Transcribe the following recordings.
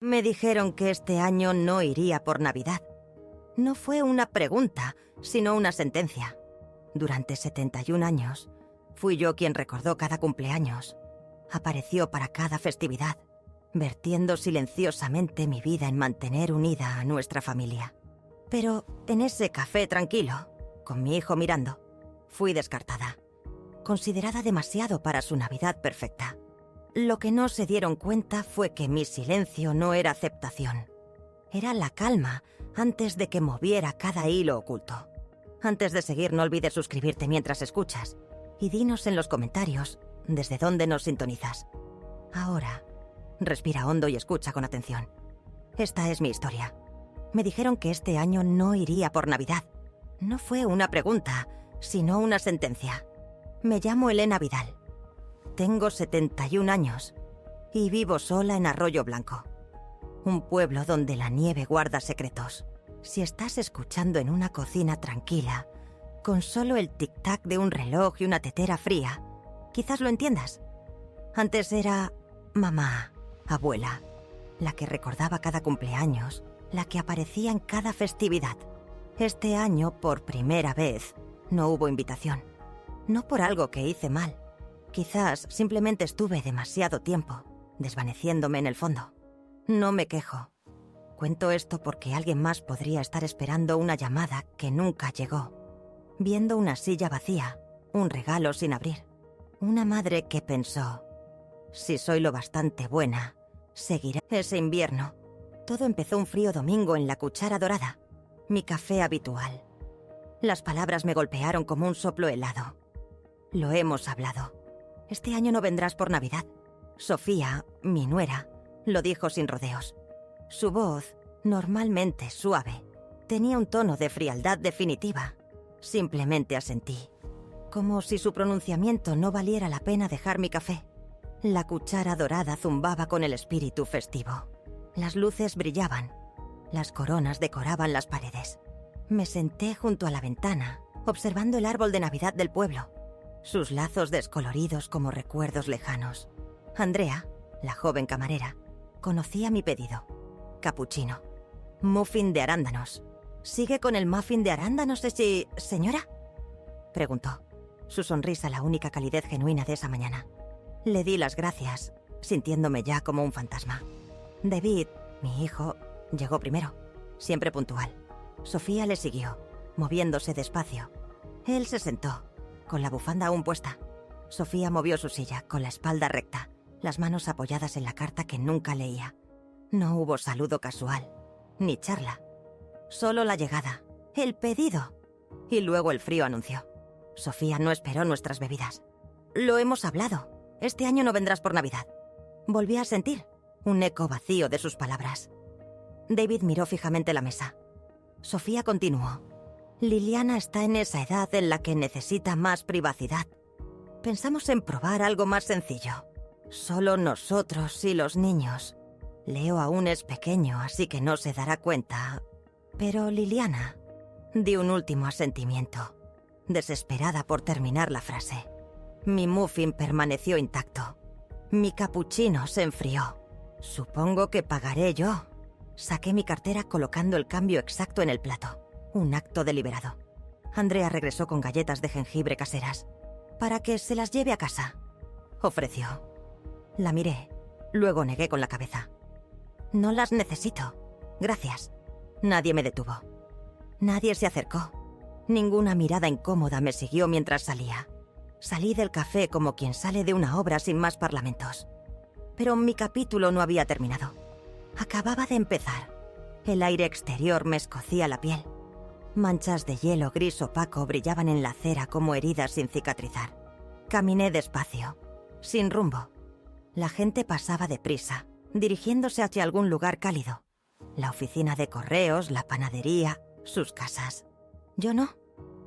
Me dijeron que este año no iría por Navidad. No fue una pregunta, sino una sentencia. Durante 71 años, fui yo quien recordó cada cumpleaños. Apareció para cada festividad, vertiendo silenciosamente mi vida en mantener unida a nuestra familia. Pero en ese café tranquilo, con mi hijo mirando, fui descartada. Considerada demasiado para su Navidad perfecta. Lo que no se dieron cuenta fue que mi silencio no era aceptación. Era la calma antes de que moviera cada hilo oculto. Antes de seguir, no olvides suscribirte mientras escuchas y dinos en los comentarios desde dónde nos sintonizas. Ahora, respira hondo y escucha con atención. Esta es mi historia. Me dijeron que este año no iría por Navidad. No fue una pregunta, sino una sentencia. Me llamo Elena Vidal. Tengo 71 años y vivo sola en Arroyo Blanco. Un pueblo donde la nieve guarda secretos. Si estás escuchando en una cocina tranquila, con solo el tic-tac de un reloj y una tetera fría, quizás lo entiendas. Antes era mamá, abuela, la que recordaba cada cumpleaños, la que aparecía en cada festividad. Este año, por primera vez, no hubo invitación. No por algo que hice mal. Quizás simplemente estuve demasiado tiempo, desvaneciéndome en el fondo. No me quejo. Cuento esto porque alguien más podría estar esperando una llamada que nunca llegó. Viendo una silla vacía, un regalo sin abrir. Una madre que pensó, si soy lo bastante buena, seguiré. Ese invierno, todo empezó un frío domingo en la Cuchara Dorada, mi café habitual. Las palabras me golpearon como un soplo helado. Lo hemos hablado. Este año no vendrás por Navidad. Sofía, mi nuera, lo dijo sin rodeos. Su voz, normalmente suave, tenía un tono de frialdad definitiva. Simplemente asentí, como si su pronunciamiento no valiera la pena dejar mi café. La Cuchara Dorada zumbaba con el espíritu festivo. Las luces brillaban, las coronas decoraban las paredes. Me senté junto a la ventana, observando el árbol de Navidad del pueblo, sus lazos descoloridos como recuerdos lejanos. Andrea, la joven camarera, conocía mi pedido. Capuchino. Muffin de arándanos. ¿Sigue con el muffin de arándanos, señora? Preguntó, su sonrisa la única calidez genuina de esa mañana. Le di las gracias, sintiéndome ya como un fantasma. David, mi hijo, llegó primero, siempre puntual. Sofía le siguió, moviéndose despacio. Él se sentó, con la bufanda aún puesta. Sofía movió su silla, con la espalda recta, las manos apoyadas en la carta que nunca leía. No hubo saludo casual, ni charla. Solo la llegada, el pedido. Y luego el frío anunció. Sofía no esperó nuestras bebidas. Lo hemos hablado. Este año no vendrás por Navidad. Volví a sentir un eco vacío de sus palabras. David miró fijamente la mesa. Sofía continuó. Liliana está en esa edad en la que necesita más privacidad. Pensamos en probar algo más sencillo. Solo nosotros y los niños. Leo aún es pequeño, así que no se dará cuenta. Pero Liliana dio un último asentimiento, desesperada por terminar la frase. Mi muffin permaneció intacto. Mi capuchino se enfrió. Supongo que pagaré yo. Saqué mi cartera colocando el cambio exacto en el plato. Un acto deliberado. Andrea regresó con galletas de jengibre caseras. Para que se las lleve a casa, ofreció. La miré, luego negué con la cabeza. No las necesito. Gracias. Nadie me detuvo. Nadie se acercó. Ninguna mirada incómoda me siguió mientras salía. Salí del café como quien sale de una obra sin más parlamentos. Pero mi capítulo no había terminado. Acababa de empezar. El aire exterior me escocía la piel. Manchas de hielo gris opaco brillaban en la acera como heridas sin cicatrizar. Caminé despacio, sin rumbo. La gente pasaba deprisa, dirigiéndose hacia algún lugar cálido. La oficina de correos, la panadería, sus casas. Yo no.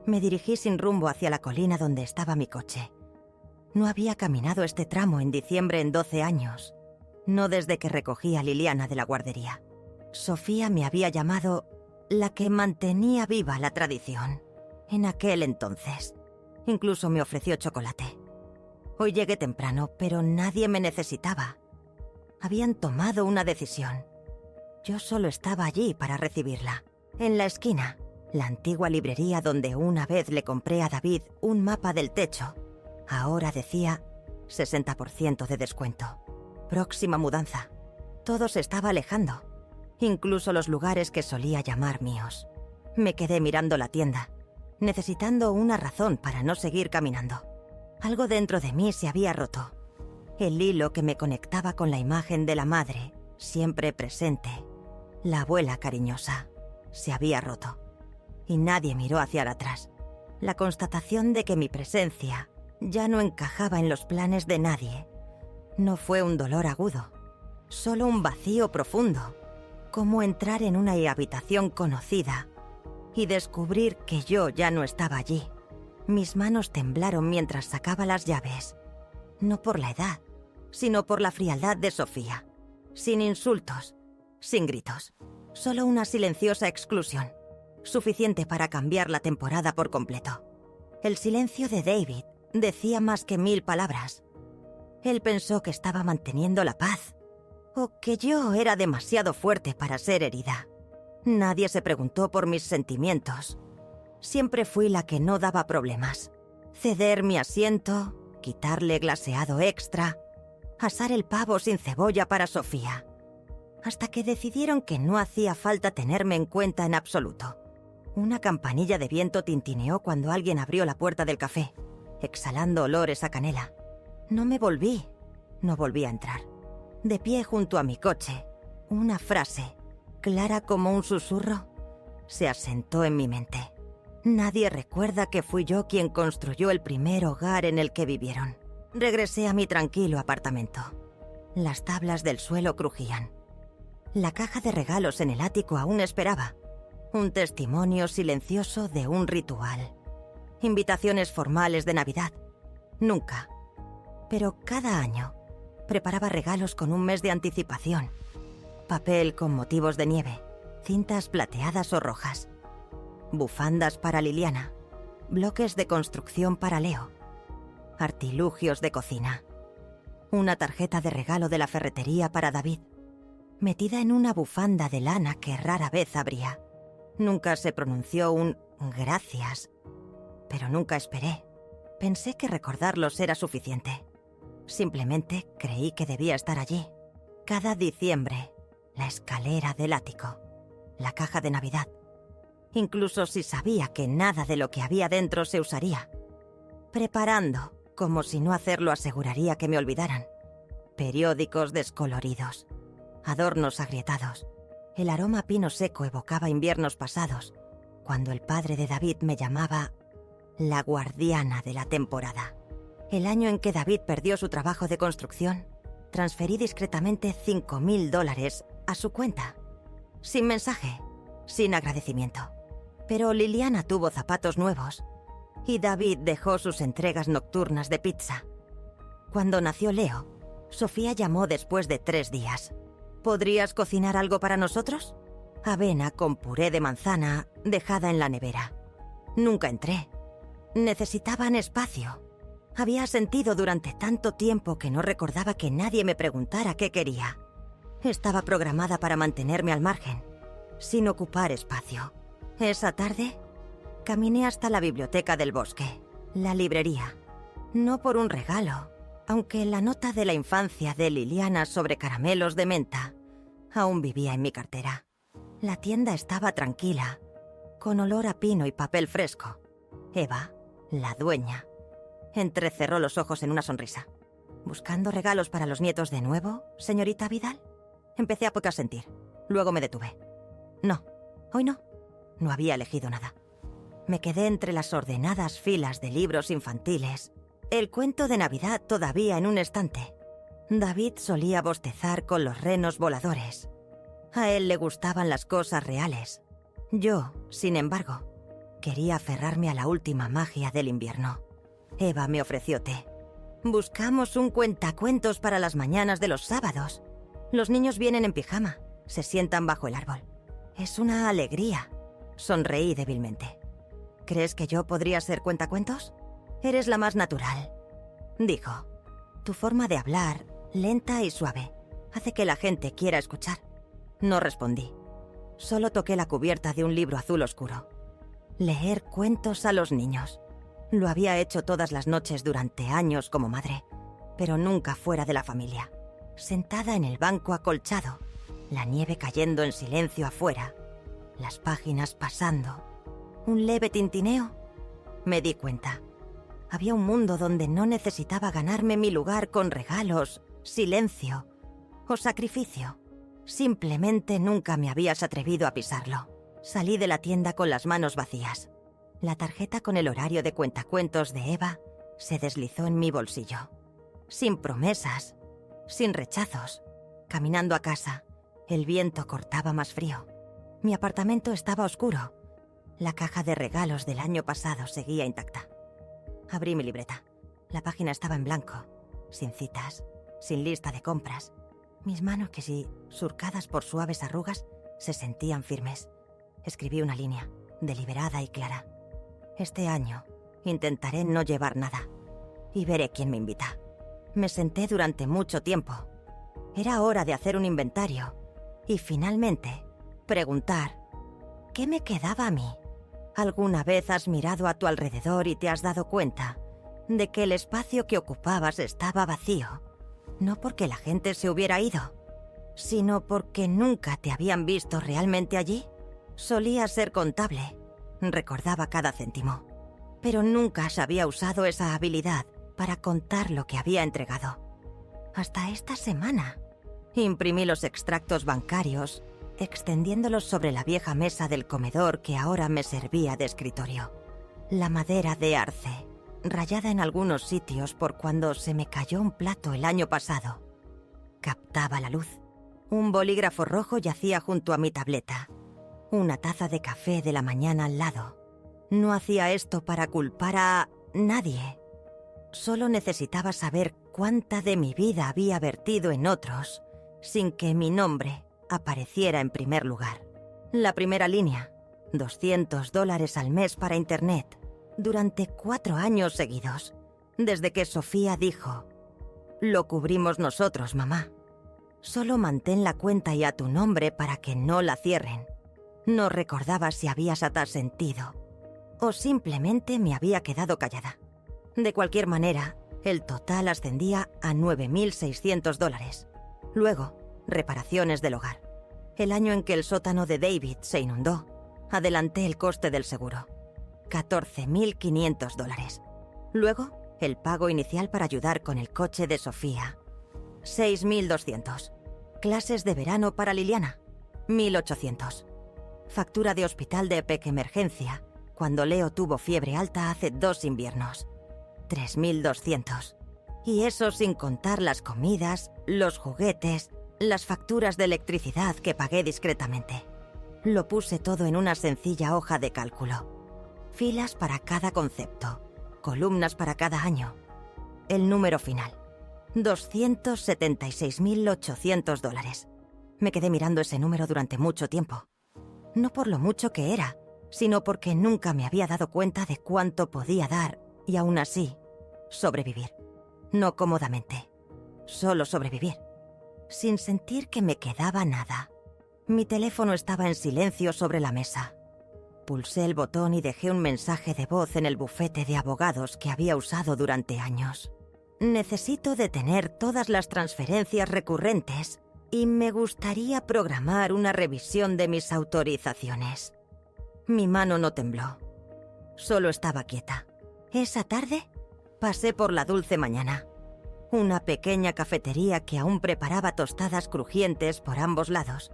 Me dirigí sin rumbo hacia la colina donde estaba mi coche. No había caminado este tramo en diciembre en 12 años. No desde que recogí a Liliana de la guardería. Sofía me había llamado la que mantenía viva la tradición. En aquel entonces. Incluso me ofreció chocolate. Hoy llegué temprano, pero nadie me necesitaba. Habían tomado una decisión. Yo solo estaba allí para recibirla. En la esquina, la antigua librería donde una vez le compré a David un mapa del techo. Ahora decía 60% de descuento. Próxima mudanza. Todo se estaba alejando. Incluso los lugares que solía llamar míos. Me quedé mirando la tienda, necesitando una razón para no seguir caminando. Algo dentro de mí se había roto. El hilo que me conectaba con la imagen de la madre, siempre presente, la abuela cariñosa, se había roto. Y nadie miró hacia atrás. La constatación de que mi presencia ya no encajaba en los planes de nadie no fue un dolor agudo, solo un vacío profundo, como entrar en una habitación conocida y descubrir que yo ya no estaba allí. Mis manos temblaron mientras sacaba las llaves, no por la edad, sino por la frialdad de Sofía, sin insultos, sin gritos, solo una silenciosa exclusión, suficiente para cambiar la temporada por completo. El silencio de David decía más que 1000 palabras. Él pensó que estaba manteniendo la paz, o que yo era demasiado fuerte para ser herida. Nadie se preguntó por mis sentimientos. Siempre fui la que no daba problemas. Ceder mi asiento, quitarle glaseado extra, asar el pavo sin cebolla para Sofía. Hasta que decidieron que no hacía falta tenerme en cuenta en absoluto. Una campanilla de viento tintineó cuando alguien abrió la puerta del café, exhalando olores a canela. No volví a entrar. De pie junto a mi coche, una frase, clara como un susurro, se asentó en mi mente. Nadie recuerda que fui yo quien construyó el primer hogar en el que vivieron. Regresé a mi tranquilo apartamento. Las tablas del suelo crujían. La caja de regalos en el ático aún esperaba. Un testimonio silencioso de un ritual. Invitaciones formales de Navidad. Nunca. Pero cada año preparaba regalos con un mes de anticipación. Papel con motivos de nieve, cintas plateadas o rojas, bufandas para Liliana, bloques de construcción para Leo, artilugios de cocina, una tarjeta de regalo de la ferretería para David, metida en una bufanda de lana que rara vez abría. Nunca se pronunció un gracias, pero nunca esperé. Pensé que recordarlos era suficiente. Simplemente creí que debía estar allí. Cada diciembre, la escalera del ático, la caja de Navidad. Incluso si sabía que nada de lo que había dentro se usaría. Preparando, como si no hacerlo aseguraría que me olvidaran. Periódicos descoloridos, adornos agrietados. El aroma a pino seco evocaba inviernos pasados, cuando el padre de David me llamaba la guardiana de la temporada. El año en que David perdió su trabajo de construcción, transferí discretamente $5,000 a su cuenta. Sin mensaje, sin agradecimiento. Pero Liliana tuvo zapatos nuevos y David dejó sus entregas nocturnas de pizza. Cuando nació Leo, Sofía llamó después de 3 días. ¿Podrías cocinar algo para nosotros? Avena con puré de manzana dejada en la nevera. Nunca entré. Necesitaban espacio. Había sentido durante tanto tiempo que no recordaba que nadie me preguntara qué quería. Estaba programada para mantenerme al margen, sin ocupar espacio. Esa tarde, caminé hasta la biblioteca del bosque, la librería. No por un regalo, aunque la nota de la infancia de Liliana sobre caramelos de menta aún vivía en mi cartera. La tienda estaba tranquila, con olor a pino y papel fresco. Eva, la dueña, entrecerró los ojos en una sonrisa. ¿Buscando regalos para los nietos de nuevo, señorita Vidal? Empecé a poco sentir. Luego me detuve. No, hoy no. No había elegido nada. Me quedé entre las ordenadas filas de libros infantiles. El cuento de Navidad todavía en un estante. David solía bostezar con los renos voladores. A él le gustaban las cosas reales. Yo, sin embargo, quería aferrarme a la última magia del invierno. Eva me ofreció té. Buscamos un cuentacuentos para las mañanas de los sábados. Los niños vienen en pijama, se sientan bajo el árbol. Es una alegría. Sonreí débilmente. ¿Crees que yo podría ser cuentacuentos? Eres la más natural, dijo. Tu forma de hablar, lenta y suave, hace que la gente quiera escuchar. No respondí. Solo toqué la cubierta de un libro azul oscuro. Leer cuentos a los niños. Lo había hecho todas las noches durante años como madre, pero nunca fuera de la familia. Sentada en el banco acolchado, la nieve cayendo en silencio afuera, las páginas pasando, un leve tintineo. Me di cuenta. Había un mundo donde no necesitaba ganarme mi lugar con regalos, silencio o sacrificio. Simplemente nunca me habías atrevido a pisarlo. Salí de la tienda con las manos vacías. La tarjeta con el horario de cuentacuentos de Eva se deslizó en mi bolsillo. Sin promesas, sin rechazos. Caminando a casa, el viento cortaba más frío. Mi apartamento estaba oscuro. La caja de regalos del año pasado seguía intacta. Abrí mi libreta. La página estaba en blanco, sin citas, sin lista de compras. Mis manos, que si surcadas por suaves arrugas, se sentían firmes. Escribí una línea, deliberada y clara. Este año intentaré no llevar nada y veré quién me invita. Me senté durante mucho tiempo. Era hora de hacer un inventario y finalmente preguntar, ¿qué me quedaba a mí? ¿Alguna vez has mirado a tu alrededor y te has dado cuenta de que el espacio que ocupabas estaba vacío? No porque la gente se hubiera ido, sino porque nunca te habían visto realmente allí. Solía ser contable, recordaba cada céntimo, pero nunca se había usado esa habilidad para contar lo que había entregado. Hasta esta semana. Imprimí los extractos bancarios, extendiéndolos sobre la vieja mesa del comedor que ahora me servía de escritorio. La madera de arce, rayada en algunos sitios por cuando se me cayó un plato el año pasado, captaba la luz. Un bolígrafo rojo yacía junto a mi tableta. Una taza de café de la mañana al lado. No hacía esto para culpar a nadie. Solo necesitaba saber cuánta de mi vida había vertido en otros, sin que mi nombre apareciera en primer lugar. La primera línea, $200 al mes para Internet, durante 4 años seguidos, desde que Sofía dijo, «Lo cubrimos nosotros, mamá. Solo mantén la cuenta y a tu nombre para que no la cierren». No recordaba si habías asentido o simplemente me había quedado callada. De cualquier manera, el total ascendía a $9.600. Luego, reparaciones del hogar. El año en que el sótano de David se inundó, adelanté el coste del seguro. $14.500. Luego, el pago inicial para ayudar con el coche de Sofía. $6.200. Clases de verano para Liliana. $1.800. Factura de hospital de emergencia cuando Leo tuvo fiebre alta hace 2 inviernos. $3.200. Y eso sin contar las comidas, los juguetes, las facturas de electricidad que pagué discretamente. Lo puse todo en una sencilla hoja de cálculo. Filas para cada concepto, columnas para cada año. El número final, $276.800. Me quedé mirando ese número durante mucho tiempo. No por lo mucho que era, sino porque nunca me había dado cuenta de cuánto podía dar y aún así sobrevivir. No cómodamente, solo sobrevivir, sin sentir que me quedaba nada. Mi teléfono estaba en silencio sobre la mesa. Pulsé el botón y dejé un mensaje de voz en el bufete de abogados que había usado durante años. Necesito detener todas las transferencias recurrentes y me gustaría programar una revisión de mis autorizaciones. Mi mano no tembló. Solo estaba quieta. Esa tarde pasé por la Dulce Mañana, una pequeña cafetería que aún preparaba tostadas crujientes por ambos lados,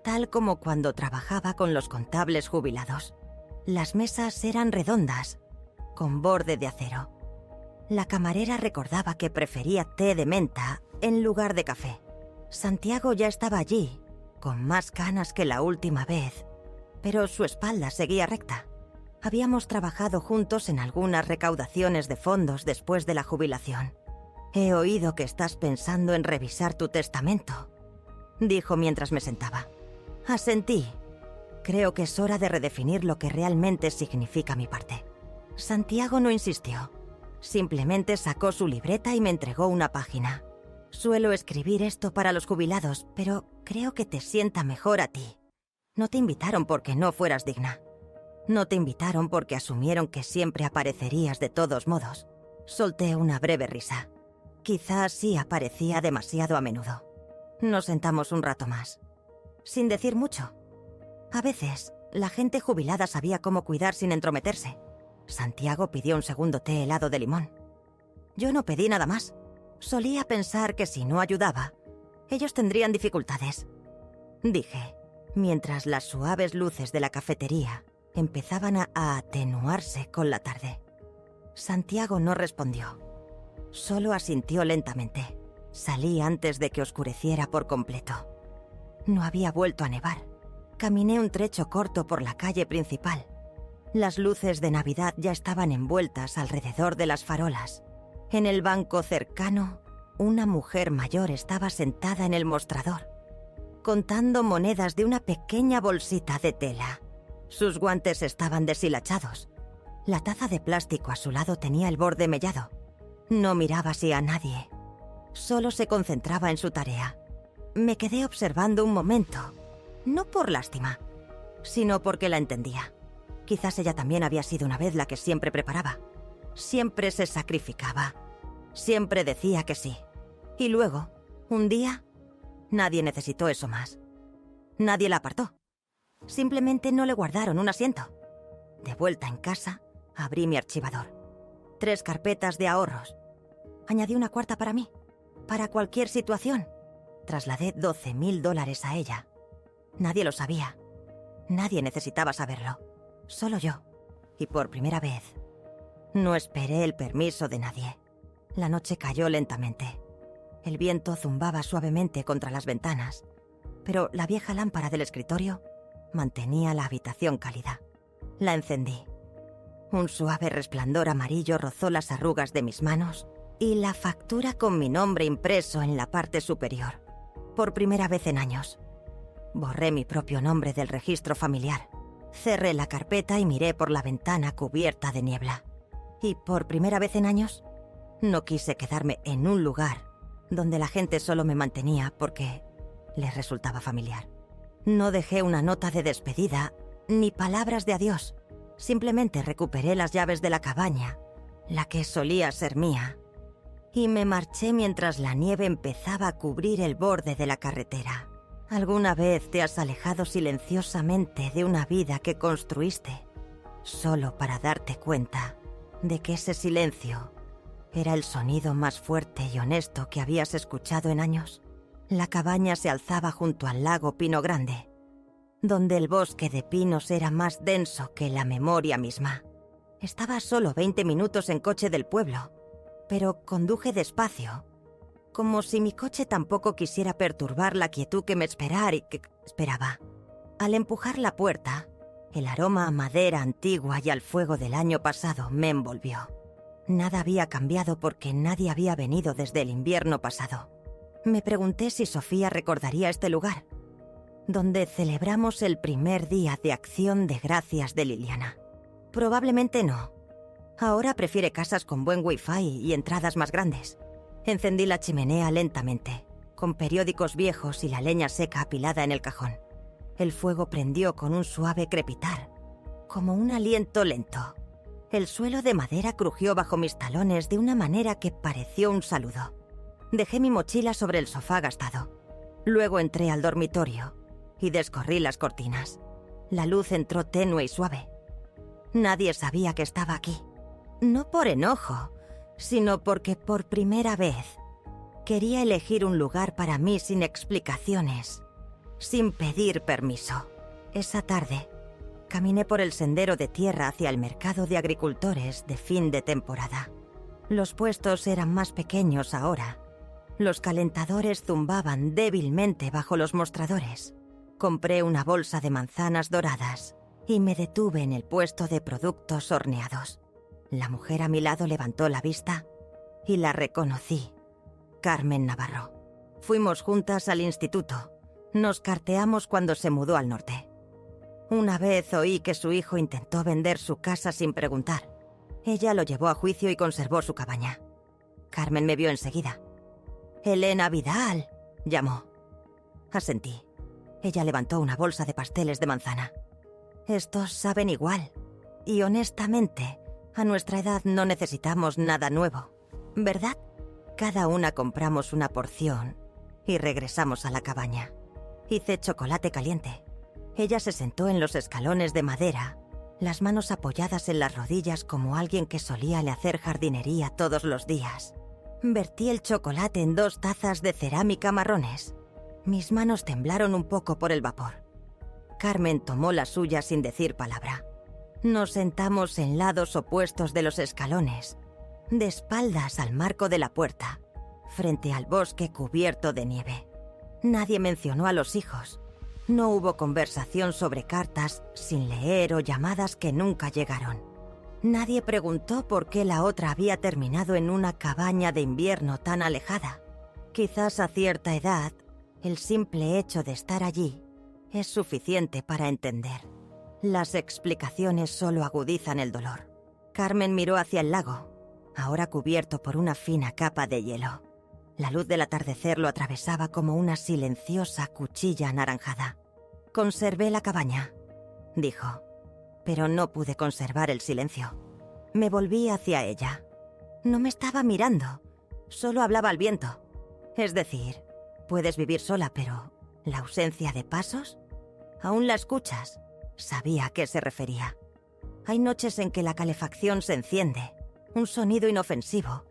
tal como cuando trabajaba con los contables jubilados. Las mesas eran redondas, con borde de acero. La camarera recordaba que prefería té de menta en lugar de café. Santiago ya estaba allí, con más canas que la última vez, pero su espalda seguía recta. Habíamos trabajado juntos en algunas recaudaciones de fondos después de la jubilación. «He oído que estás pensando en revisar tu testamento», dijo mientras me sentaba. Asentí. Creo que es hora de redefinir lo que realmente significa mi parte. Santiago no insistió. Simplemente sacó su libreta y me entregó una página. Suelo escribir esto para los jubilados, pero creo que te sienta mejor a ti. No te invitaron porque no fueras digna. No te invitaron porque asumieron que siempre aparecerías de todos modos. Solté una breve risa. Quizás sí aparecía demasiado a menudo. Nos sentamos un rato más, sin decir mucho. A veces, la gente jubilada sabía cómo cuidar sin entrometerse. Santiago pidió un segundo té helado de limón. Yo no pedí nada más. Solía pensar que si no ayudaba, ellos tendrían dificultades. Dije, mientras las suaves luces de la cafetería empezaban a atenuarse con la tarde. Santiago no respondió. Solo asintió lentamente. Salí antes de que oscureciera por completo. No había vuelto a nevar. Caminé un trecho corto por la calle principal. Las luces de Navidad ya estaban envueltas alrededor de las farolas. En el banco cercano, una mujer mayor estaba sentada en el mostrador, contando monedas de una pequeña bolsita de tela. Sus guantes estaban deshilachados. La taza de plástico a su lado tenía el borde mellado. No miraba así a nadie. Solo se concentraba en su tarea. Me quedé observando un momento, no por lástima, sino porque la entendía. Quizás ella también había sido una vez la que siempre preparaba. Siempre se sacrificaba. Siempre decía que sí. Y luego, un día, nadie necesitó eso más. Nadie la apartó. Simplemente no le guardaron un asiento. De vuelta en casa, abrí mi archivador. 3 carpetas de ahorros. Añadí una cuarta para mí. Para cualquier situación. Trasladé $12,000 a ella. Nadie lo sabía. Nadie necesitaba saberlo. Solo yo. Y por primera vez, no esperé el permiso de nadie. La noche cayó lentamente. El viento zumbaba suavemente contra las ventanas, pero la vieja lámpara del escritorio mantenía la habitación cálida. La encendí. Un suave resplandor amarillo rozó las arrugas de mis manos y la factura con mi nombre impreso en la parte superior. Por primera vez en años. Borré mi propio nombre del registro familiar. Cerré la carpeta y miré por la ventana cubierta de niebla. Y por primera vez en años, no quise quedarme en un lugar donde la gente solo me mantenía porque les resultaba familiar. No dejé una nota de despedida ni palabras de adiós. Simplemente recuperé las llaves de la cabaña, la que solía ser mía, y me marché mientras la nieve empezaba a cubrir el borde de la carretera. ¿Alguna vez te has alejado silenciosamente de una vida que construiste, solo para darte cuenta de que ese silencio era el sonido más fuerte y honesto que habías escuchado en años? La cabaña se alzaba junto al lago Pino Grande, donde el bosque de pinos era más denso que la memoria misma. Estaba a solo 20 minutos en coche del pueblo, pero conduje despacio, como si mi coche tampoco quisiera perturbar la quietud que me esperaba. Al empujar la puerta, el aroma a madera antigua y al fuego del año pasado me envolvió. Nada había cambiado porque nadie había venido desde el invierno pasado. Me pregunté si Sofía recordaría este lugar, donde celebramos el primer día de Acción de Gracias de Liliana. Probablemente no. Ahora prefiere casas con buen wifi y entradas más grandes. Encendí la chimenea lentamente, con periódicos viejos y la leña seca apilada en el cajón. El fuego prendió con un suave crepitar, como un aliento lento. El suelo de madera crujió bajo mis talones de una manera que pareció un saludo. Dejé mi mochila sobre el sofá gastado. Luego entré al dormitorio y descorrí las cortinas. La luz entró tenue y suave. Nadie sabía que estaba aquí. No por enojo, sino porque por primera vez quería elegir un lugar para mí sin explicaciones, sin pedir permiso. Esa tarde, caminé por el sendero de tierra hacia el mercado de agricultores de fin de temporada. Los puestos eran más pequeños ahora. Los calentadores zumbaban débilmente bajo los mostradores. Compré una bolsa de manzanas doradas y me detuve en el puesto de productos horneados. La mujer a mi lado levantó la vista y la reconocí. Carmen Navarro. Fuimos juntas al instituto. Nos carteamos cuando se mudó al norte. Una vez oí que su hijo intentó vender su casa sin preguntar. Ella lo llevó a juicio y conservó su cabaña. Carmen me vio enseguida. «Elena Vidal», llamó. Asentí. Ella levantó una bolsa de pasteles de manzana. «Estos saben igual. Y honestamente, a nuestra edad no necesitamos nada nuevo, ¿verdad?» Cada una compramos una porción y regresamos a la cabaña. Hice chocolate caliente. Ella se sentó en los escalones de madera, las manos apoyadas en las rodillas como alguien que solía le hacer jardinería todos los días. Vertí el chocolate en 2 tazas de cerámica marrones. Mis manos temblaron un poco por el vapor. Carmen tomó la suya sin decir palabra. Nos sentamos en lados opuestos de los escalones, de espaldas al marco de la puerta, frente al bosque cubierto de nieve. Nadie mencionó a los hijos. No hubo conversación sobre cartas sin leer o llamadas que nunca llegaron. Nadie preguntó por qué la otra había terminado en una cabaña de invierno tan alejada. Quizás a cierta edad, el simple hecho de estar allí es suficiente para entender. Las explicaciones solo agudizan el dolor. Carmen miró hacia el lago, ahora cubierto por una fina capa de hielo. La luz del atardecer lo atravesaba como una silenciosa cuchilla anaranjada. «Conservé la cabaña», dijo, pero no pude conservar el silencio. Me volví hacia ella. No me estaba mirando, solo hablaba al viento. Es decir, puedes vivir sola, pero ¿la ausencia de pasos? ¿Aún la escuchas? Sabía a qué se refería. Hay noches en que la calefacción se enciende, un sonido inofensivo,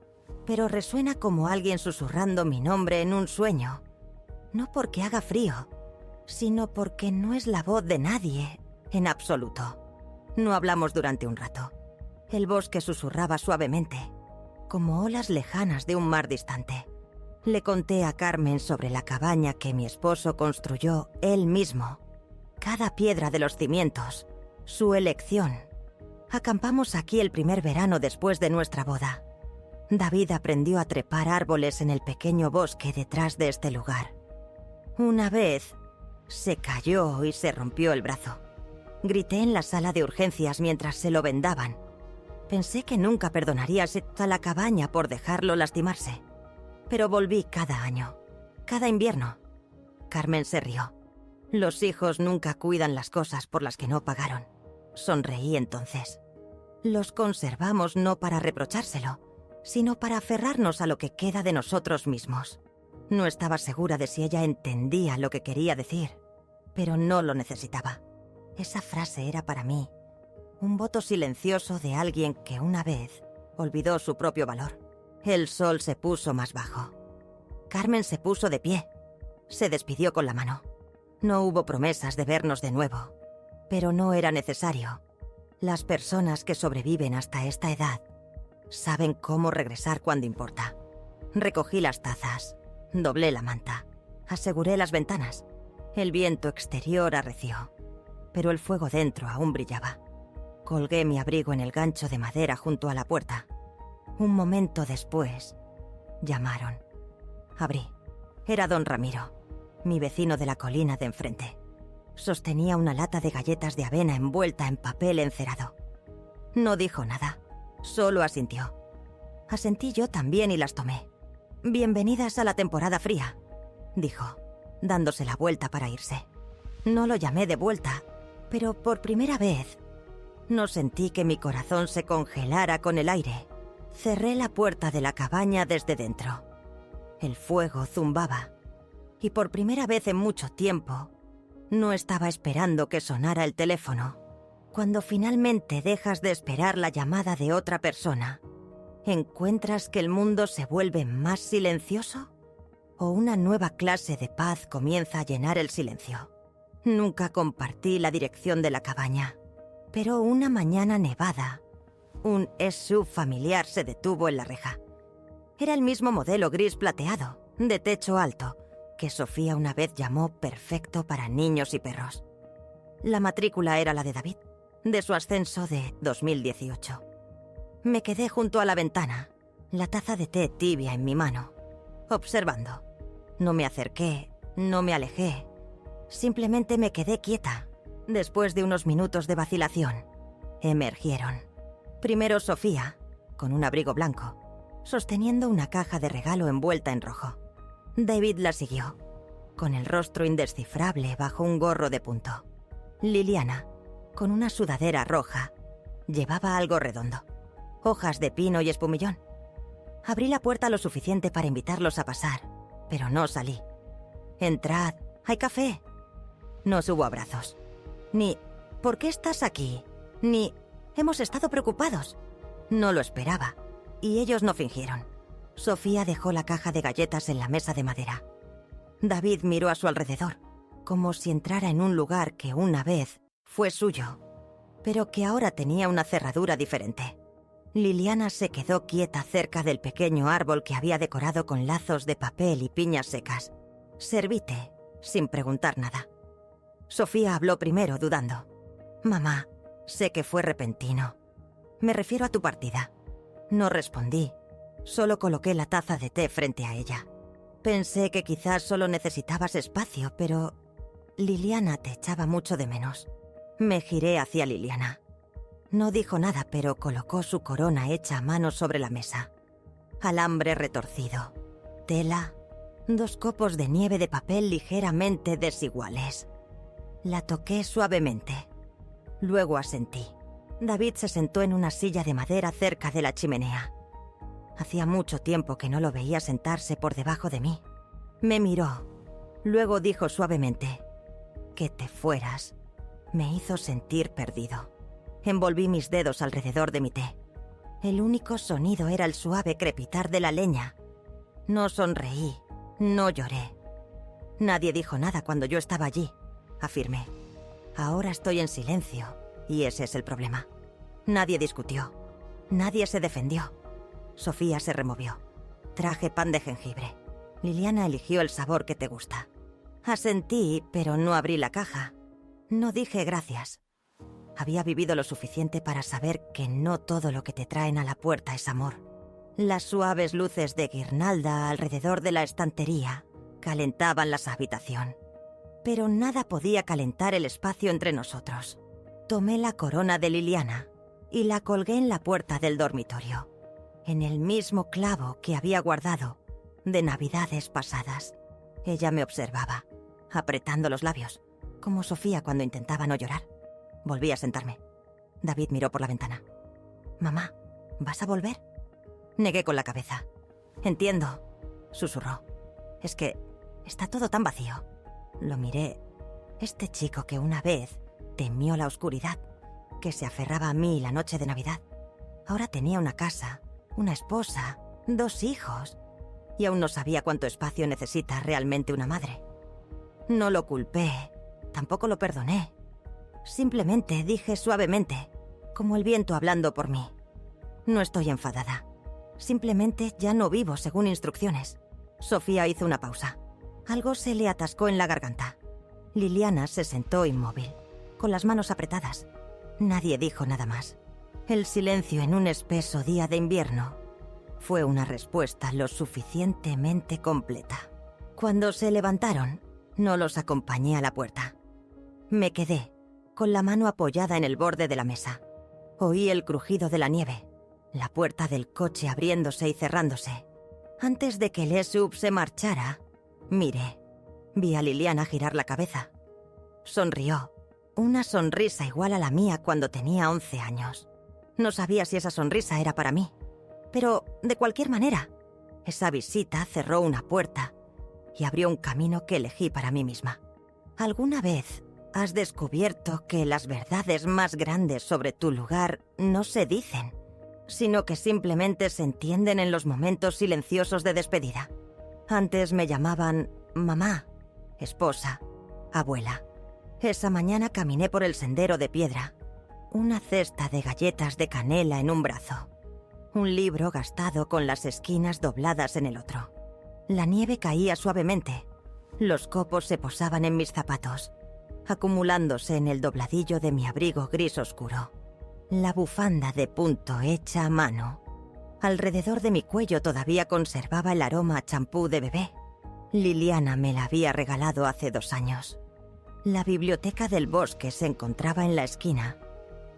pero resuena como alguien susurrando mi nombre en un sueño. No porque haga frío, sino porque no es la voz de nadie, en absoluto. No hablamos durante un rato. El bosque susurraba suavemente, como olas lejanas de un mar distante. Le conté a Carmen sobre la cabaña que mi esposo construyó él mismo. Cada piedra de los cimientos, su elección. Acampamos aquí el primer verano después de nuestra boda. David aprendió a trepar árboles en el pequeño bosque detrás de este lugar. Una vez se cayó y se rompió el brazo. Grité en la sala de urgencias mientras se lo vendaban. Pensé que nunca perdonaría a la cabaña por dejarlo lastimarse. Pero volví cada año, cada invierno. Carmen se rió. Los hijos nunca cuidan las cosas por las que no pagaron. Sonreí entonces. Los conservamos no para reprochárselo, sino para aferrarnos a lo que queda de nosotros mismos. No estaba segura de si ella entendía lo que quería decir, pero no lo necesitaba. Esa frase era para mí un voto silencioso de alguien que una vez olvidó su propio valor. El sol se puso más bajo. Carmen se puso de pie. Se despidió con la mano. No hubo promesas de vernos de nuevo, pero no era necesario. Las personas que sobreviven hasta esta edad saben cómo regresar cuando importa. Recogí las tazas, doblé la manta, aseguré las ventanas. El viento exterior arreció, pero el fuego dentro aún brillaba. Colgué mi abrigo en el gancho de madera junto a la puerta. Un momento después, llamaron. Abrí. Era don Ramiro, mi vecino de la colina de enfrente. Sostenía una lata de galletas de avena envuelta en papel encerado. No dijo nada, solo asintió. Asentí yo también y las tomé. «Bienvenidas a la temporada fría», dijo, dándose la vuelta para irse. No lo llamé de vuelta, pero por primera vez no sentí que mi corazón se congelara con el aire. Cerré la puerta de la cabaña desde dentro. El fuego zumbaba, y por primera vez en mucho tiempo no estaba esperando que sonara el teléfono. Cuando finalmente dejas de esperar la llamada de otra persona, ¿encuentras que el mundo se vuelve más silencioso? ¿O una nueva clase de paz comienza a llenar el silencio? Nunca compartí la dirección de la cabaña, pero una mañana nevada, un SUV familiar se detuvo en la reja. Era el mismo modelo gris plateado, de techo alto, que Sofía una vez llamó perfecto para niños y perros. La matrícula era la de David, de su ascenso de 2018. Me quedé junto a la ventana, la taza de té tibia en mi mano, observando. No me acerqué, no me alejé, simplemente me quedé quieta. Después de unos minutos de vacilación, emergieron. Primero Sofía, con un abrigo blanco, sosteniendo una caja de regalo envuelta en rojo. David la siguió, con el rostro indescifrable bajo un gorro de punto. Liliana, con una sudadera roja, llevaba algo redondo, hojas de pino y espumillón. Abrí la puerta lo suficiente para invitarlos a pasar, pero no salí. «Entrad, hay café». No hubo abrazos. Ni «¿por qué estás aquí?», ni «hemos estado preocupados». No lo esperaba, y ellos no fingieron. Sofía dejó la caja de galletas en la mesa de madera. David miró a su alrededor, como si entrara en un lugar que una vez fue suyo, pero que ahora tenía una cerradura diferente. Liliana se quedó quieta cerca del pequeño árbol que había decorado con lazos de papel y piñas secas. Serví té, sin preguntar nada. Sofía habló primero, dudando. «Mamá, sé que fue repentino. Me refiero a tu partida». No respondí. Solo coloqué la taza de té frente a ella. Pensé que quizás solo necesitabas espacio, pero Liliana te echaba mucho de menos. Me giré hacia Liliana. No dijo nada, pero colocó su corona hecha a mano sobre la mesa. Alambre retorcido, tela, 2 copos de nieve de papel ligeramente desiguales. La toqué suavemente. Luego asentí. David se sentó en una silla de madera cerca de la chimenea. Hacía mucho tiempo que no lo veía sentarse por debajo de mí. Me miró. Luego dijo suavemente: «Que te fueras». Me hizo sentir perdido. Envolví mis dedos alrededor de mi té. El único sonido era el suave crepitar de la leña. No sonreí, no lloré. Nadie dijo nada cuando yo estaba allí, afirmé. Ahora estoy en silencio, y ese es el problema. Nadie discutió. Nadie se defendió. Sofía se removió. «Traje pan de jengibre. Liliana eligió el sabor que te gusta». Asentí, pero no abrí la caja. No dije gracias. Había vivido lo suficiente para saber que no todo lo que te traen a la puerta es amor. Las suaves luces de guirnalda alrededor de la estantería calentaban la habitación. Pero nada podía calentar el espacio entre nosotros. Tomé la corona de Liliana y la colgué en la puerta del dormitorio, en el mismo clavo que había guardado de navidades pasadas. Ella me observaba, apretando los labios, como Sofía cuando intentaba no llorar. Volví a sentarme. David miró por la ventana. «Mamá, ¿vas a volver?». Negué con la cabeza. «Entiendo», susurró. «Es que está todo tan vacío». Lo miré. Este chico que una vez temió la oscuridad, que se aferraba a mí la noche de Navidad, ahora tenía una casa, una esposa, 2 hijos, y aún no sabía cuánto espacio necesita realmente una madre. No lo culpé, tampoco lo perdoné. Simplemente dije suavemente, como el viento hablando por mí: «No estoy enfadada. Simplemente ya no vivo según instrucciones». Sofía hizo una pausa. Algo se le atascó en la garganta. Liliana se sentó inmóvil, con las manos apretadas. Nadie dijo nada más. El silencio en un espeso día de invierno fue una respuesta lo suficientemente completa. Cuando se levantaron, no los acompañé a la puerta. Me quedé, con la mano apoyada en el borde de la mesa. Oí el crujido de la nieve, la puerta del coche abriéndose y cerrándose. Antes de que el SUV se marchara, miré. Vi a Liliana girar la cabeza. Sonrió. Una sonrisa igual a la mía cuando tenía 11 años. No sabía si esa sonrisa era para mí. Pero, de cualquier manera, esa visita cerró una puerta y abrió un camino que elegí para mí misma. ¿Alguna vez has descubierto que las verdades más grandes sobre tu lugar no se dicen, sino que simplemente se entienden en los momentos silenciosos de despedida? Antes me llamaban mamá, esposa, abuela. Esa mañana caminé por el sendero de piedra, una cesta de galletas de canela en un brazo, un libro gastado con las esquinas dobladas en el otro. La nieve caía suavemente. Los copos se posaban en mis zapatos, acumulándose en el dobladillo de mi abrigo gris oscuro. La bufanda de punto hecha a mano. Alrededor de mi cuello todavía conservaba el aroma a champú de bebé. Liliana me la había regalado hace 2 años. La biblioteca del bosque se encontraba en la esquina,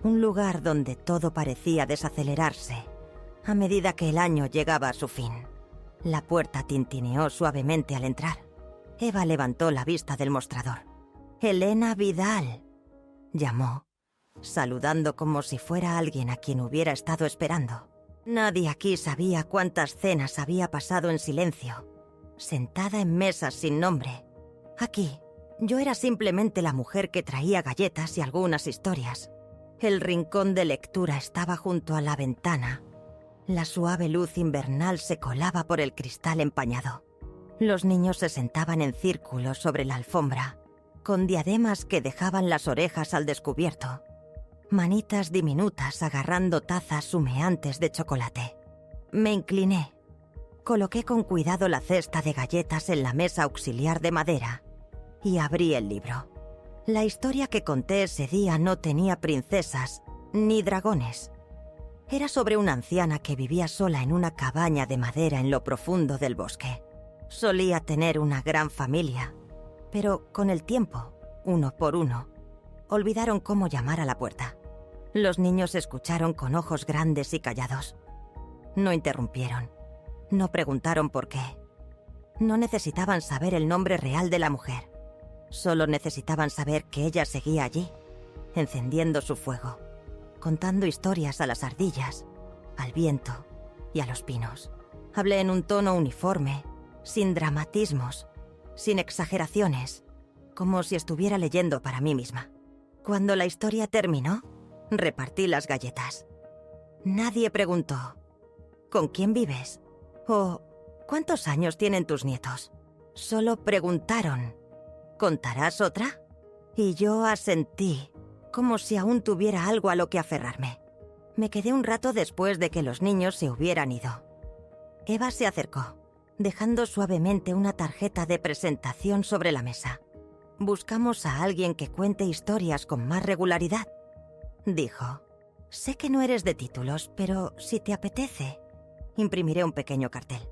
un lugar donde todo parecía desacelerarse a medida que el año llegaba a su fin. La puerta tintineó suavemente al entrar. Eva levantó la vista del mostrador. «Elena Vidal», llamó, saludando como si fuera alguien a quien hubiera estado esperando. Nadie aquí sabía cuántas cenas había pasado en silencio, sentada en mesas sin nombre. Aquí, yo era simplemente la mujer que traía galletas y algunas historias. El rincón de lectura estaba junto a la ventana. La suave luz invernal se colaba por el cristal empañado. Los niños se sentaban en círculo sobre la alfombra, con diademas que dejaban las orejas al descubierto. Manitas diminutas agarrando tazas humeantes de chocolate. Me incliné. Coloqué con cuidado la cesta de galletas en la mesa auxiliar de madera y abrí el libro. La historia que conté ese día no tenía princesas ni dragones. Era sobre una anciana que vivía sola en una cabaña de madera en lo profundo del bosque. Solía tener una gran familia, pero con el tiempo, uno por uno, olvidaron cómo llamar a la puerta. Los niños escucharon con ojos grandes y callados. No interrumpieron. No preguntaron por qué. No necesitaban saber el nombre real de la mujer. Solo necesitaban saber que ella seguía allí, encendiendo su fuego, contando historias a las ardillas, al viento y a los pinos. Hablé en un tono uniforme, sin dramatismos, sin exageraciones, como si estuviera leyendo para mí misma. Cuando la historia terminó, repartí las galletas. Nadie preguntó, ¿con quién vives? O ¿cuántos años tienen tus nietos? Solo preguntaron, ¿contarás otra? Y yo asentí, como si aún tuviera algo a lo que aferrarme. Me quedé un rato después de que los niños se hubieran ido. Eva se acercó, dejando suavemente una tarjeta de presentación sobre la mesa. «Buscamos a alguien que cuente historias con más regularidad», dijo. «Sé que no eres de títulos, pero si te apetece, imprimiré un pequeño cartel.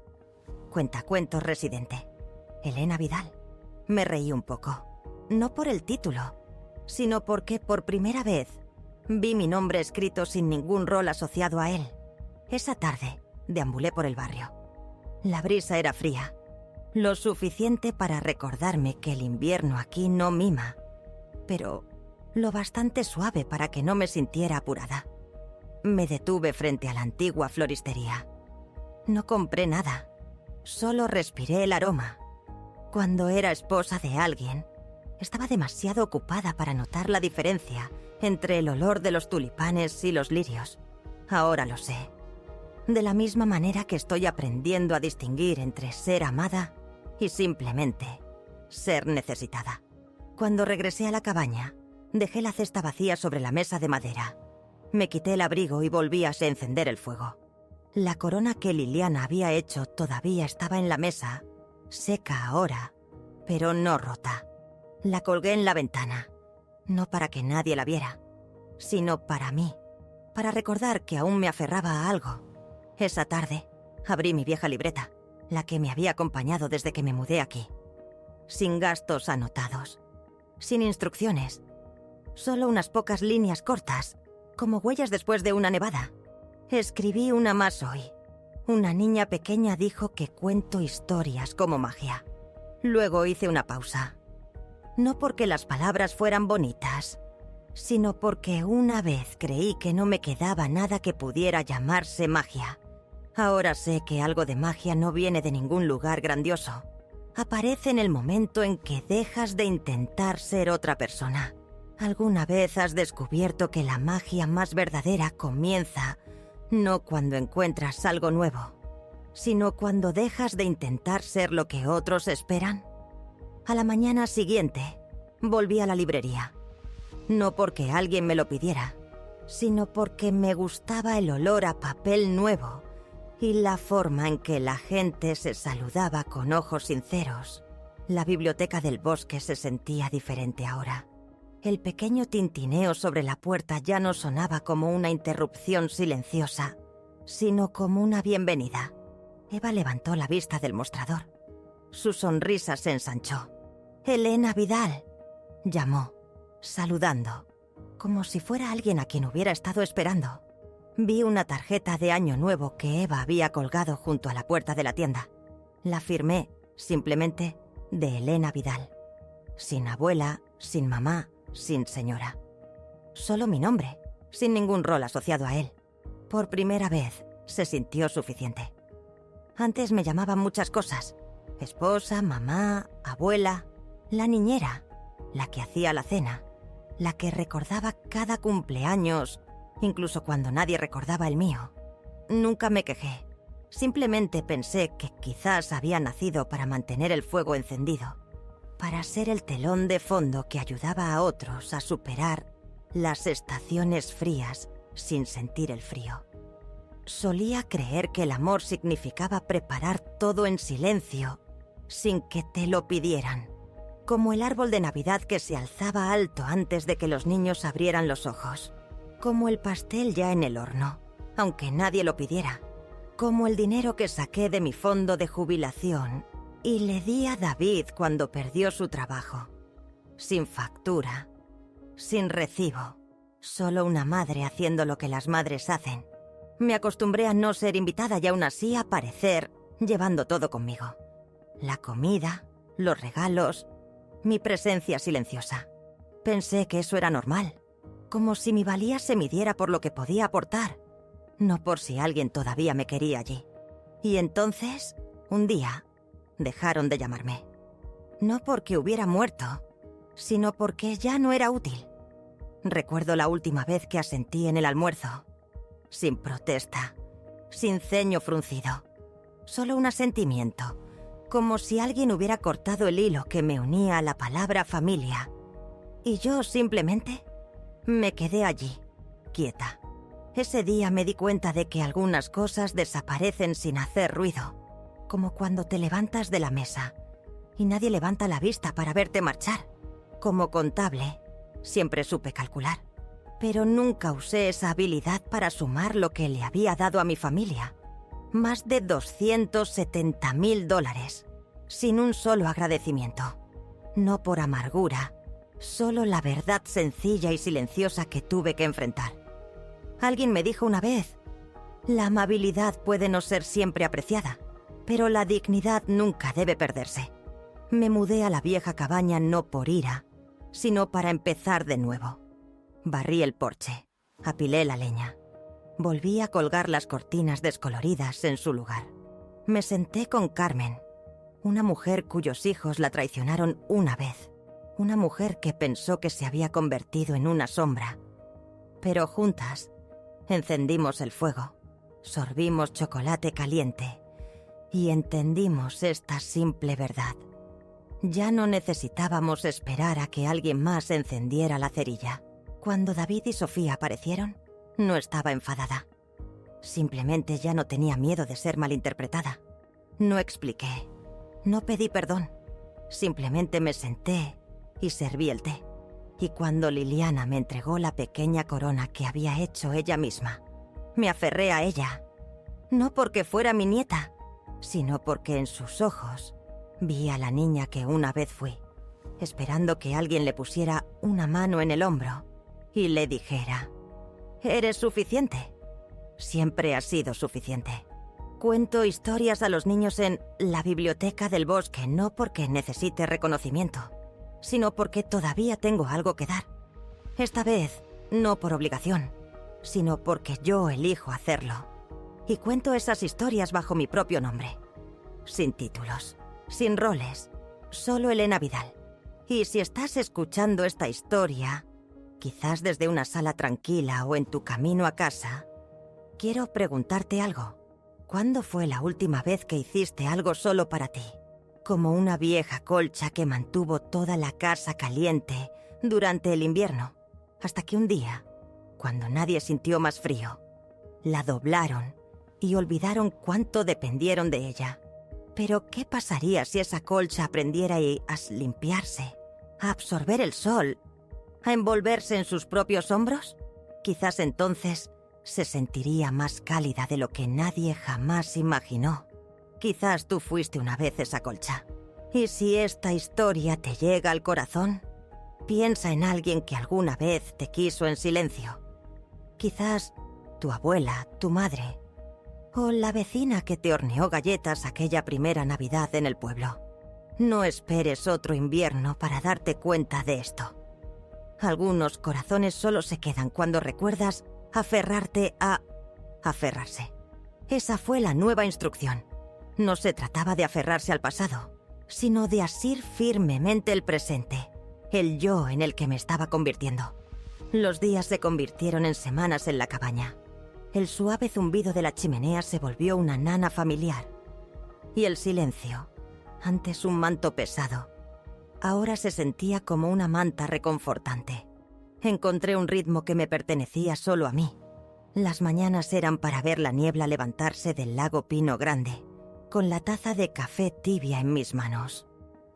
Cuentacuentos residente. Elena Vidal». Me reí un poco. No por el título, sino porque por primera vez vi mi nombre escrito sin ningún rol asociado a él. Esa tarde deambulé por el barrio. La brisa era fría, lo suficiente para recordarme que el invierno aquí no mima, pero lo bastante suave para que no me sintiera apurada. Me detuve frente a la antigua floristería. No compré nada, solo respiré el aroma. Cuando era esposa de alguien, estaba demasiado ocupada para notar la diferencia entre el olor de los tulipanes y los lirios. Ahora lo sé. De la misma manera que estoy aprendiendo a distinguir entre ser amada y simplemente ser necesitada. Cuando regresé a la cabaña, dejé la cesta vacía sobre la mesa de madera. Me quité el abrigo y volví a encender el fuego. La corona que Liliana había hecho todavía estaba en la mesa, seca ahora, pero no rota. La colgué en la ventana, no para que nadie la viera, sino para mí, para recordar que aún me aferraba a algo. Esa tarde, abrí mi vieja libreta, la que me había acompañado desde que me mudé aquí. Sin gastos anotados, sin instrucciones, solo unas pocas líneas cortas, como huellas después de una nevada. Escribí una más hoy. Una niña pequeña dijo que cuento historias como magia. Luego hice una pausa. No porque las palabras fueran bonitas, sino porque una vez creí que no me quedaba nada que pudiera llamarse magia. Ahora sé que algo de magia no viene de ningún lugar grandioso. Aparece en el momento en que dejas de intentar ser otra persona. ¿Alguna vez has descubierto que la magia más verdadera comienza no cuando encuentras algo nuevo, sino cuando dejas de intentar ser lo que otros esperan? A la mañana siguiente, volví a la librería. No porque alguien me lo pidiera, sino porque me gustaba el olor a papel nuevo y la forma en que la gente se saludaba con ojos sinceros. La biblioteca del bosque se sentía diferente ahora. El pequeño tintineo sobre la puerta ya no sonaba como una interrupción silenciosa, sino como una bienvenida. Eva levantó la vista del mostrador. Su sonrisa se ensanchó. «Elena Vidal», llamó, saludando, como si fuera alguien a quien hubiera estado esperando. Vi una tarjeta de Año Nuevo que Eva había colgado junto a la puerta de la tienda. La firmé, simplemente, de Elena Vidal. Sin abuela, sin mamá, sin señora. Solo mi nombre, sin ningún rol asociado a él. Por primera vez, se sintió suficiente. Antes me llamaban muchas cosas. Esposa, mamá, abuela, la niñera, la que hacía la cena, la que recordaba cada cumpleaños, incluso cuando nadie recordaba el mío. Nunca me quejé. Simplemente pensé que quizás había nacido para mantener el fuego encendido, para ser el telón de fondo que ayudaba a otros a superar las estaciones frías sin sentir el frío. Solía creer que el amor significaba preparar todo en silencio, sin que te lo pidieran, como el árbol de Navidad que se alzaba alto antes de que los niños abrieran los ojos, como el pastel ya en el horno, aunque nadie lo pidiera, como el dinero que saqué de mi fondo de jubilación y le di a David cuando perdió su trabajo, sin factura, sin recibo, solo una madre haciendo lo que las madres hacen. Me acostumbré a no ser invitada y aún así aparecer, llevando todo conmigo. La comida, los regalos, mi presencia silenciosa. Pensé que eso era normal, como si mi valía se midiera por lo que podía aportar, no por si alguien todavía me quería allí. Y entonces, un día, dejaron de llamarme. No porque hubiera muerto, sino porque ya no era útil. Recuerdo la última vez que asentí en el almuerzo, sin protesta, sin ceño fruncido, solo un asentimiento, como si alguien hubiera cortado el hilo que me unía a la palabra familia. Y yo simplemente me quedé allí, quieta. Ese día me di cuenta de que algunas cosas desaparecen sin hacer ruido, como cuando te levantas de la mesa y nadie levanta la vista para verte marchar. Como contable, siempre supe calcular, pero nunca usé esa habilidad para sumar lo que le había dado a mi familia. Más de $270,000, sin un solo agradecimiento. No por amargura, solo la verdad sencilla y silenciosa que tuve que enfrentar. Alguien me dijo una vez, la amabilidad puede no ser siempre apreciada, pero la dignidad nunca debe perderse. Me mudé a la vieja cabaña no por ira, sino para empezar de nuevo. Barrí el porche, apilé la leña. Volví a colgar las cortinas descoloridas en su lugar. Me senté con Carmen, una mujer cuyos hijos la traicionaron una vez. Una mujer que pensó que se había convertido en una sombra. Pero juntas, encendimos el fuego, sorbimos chocolate caliente y entendimos esta simple verdad. Ya no necesitábamos esperar a que alguien más encendiera la cerilla. Cuando David y Sofía aparecieron, no estaba enfadada. Simplemente ya no tenía miedo de ser malinterpretada. No expliqué, no pedí perdón. Simplemente me senté y serví el té. Y cuando Liliana me entregó la pequeña corona que había hecho ella misma, me aferré a ella. No porque fuera mi nieta, sino porque en sus ojos vi a la niña que una vez fui, esperando que alguien le pusiera una mano en el hombro y le dijera, «Eres suficiente. Siempre has sido suficiente». Cuento historias a los niños en la biblioteca del bosque, no porque necesite reconocimiento, sino porque todavía tengo algo que dar. Esta vez, no por obligación, sino porque yo elijo hacerlo. Y cuento esas historias bajo mi propio nombre. Sin títulos, sin roles, solo Elena Vidal. Y si estás escuchando esta historia, quizás desde una sala tranquila o en tu camino a casa, quiero preguntarte algo. ¿Cuándo fue la última vez que hiciste algo solo para ti? Como una vieja colcha que mantuvo toda la casa caliente durante el invierno, hasta que un día, cuando nadie sintió más frío, la doblaron y olvidaron cuánto dependieron de ella. Pero, ¿qué pasaría si esa colcha aprendiera a limpiarse, a absorber el sol, a envolverse en sus propios hombros? Quizás entonces se sentiría más cálida de lo que nadie jamás imaginó. Quizás tú fuiste una vez esa colcha. Y si esta historia te llega al corazón, piensa en alguien que alguna vez te quiso en silencio. Quizás tu abuela, tu madre, O la vecina que te horneó galletas aquella primera Navidad en el pueblo. No esperes otro invierno para darte cuenta de esto. Algunos corazones solo se quedan cuando recuerdas aferrarte a aferrarse. Esa fue la nueva instrucción. No se trataba de aferrarse al pasado, sino de asir firmemente el presente, el yo en el que me estaba convirtiendo. Los días se convirtieron en semanas en la cabaña. El suave zumbido de la chimenea se volvió una nana familiar. Y el silencio, antes un manto pesado, ahora se sentía como una manta reconfortante. Encontré un ritmo que me pertenecía solo a mí. Las mañanas eran para ver la niebla levantarse del lago Pino Grande, con la taza de café tibia en mis manos.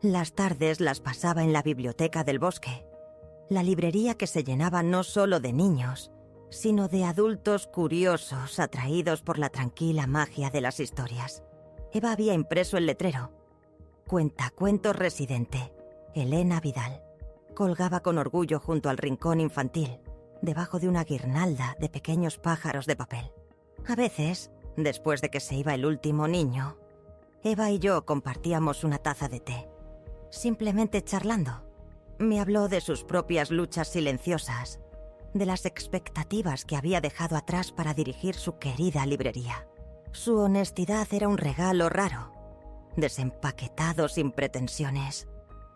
Las tardes las pasaba en la biblioteca del bosque, la librería que se llenaba no solo de niños, sino de adultos curiosos atraídos por la tranquila magia de las historias. Eva había impreso el letrero. Cuentacuentos residente, Elena Vidal. Colgaba con orgullo junto al rincón infantil, debajo de una guirnalda de pequeños pájaros de papel. A veces, después de que se iba el último niño, Eva y yo compartíamos una taza de té, simplemente charlando. Me habló de sus propias luchas silenciosas, de las expectativas que había dejado atrás para dirigir su querida librería. Su honestidad era un regalo raro, desempaquetado sin pretensiones.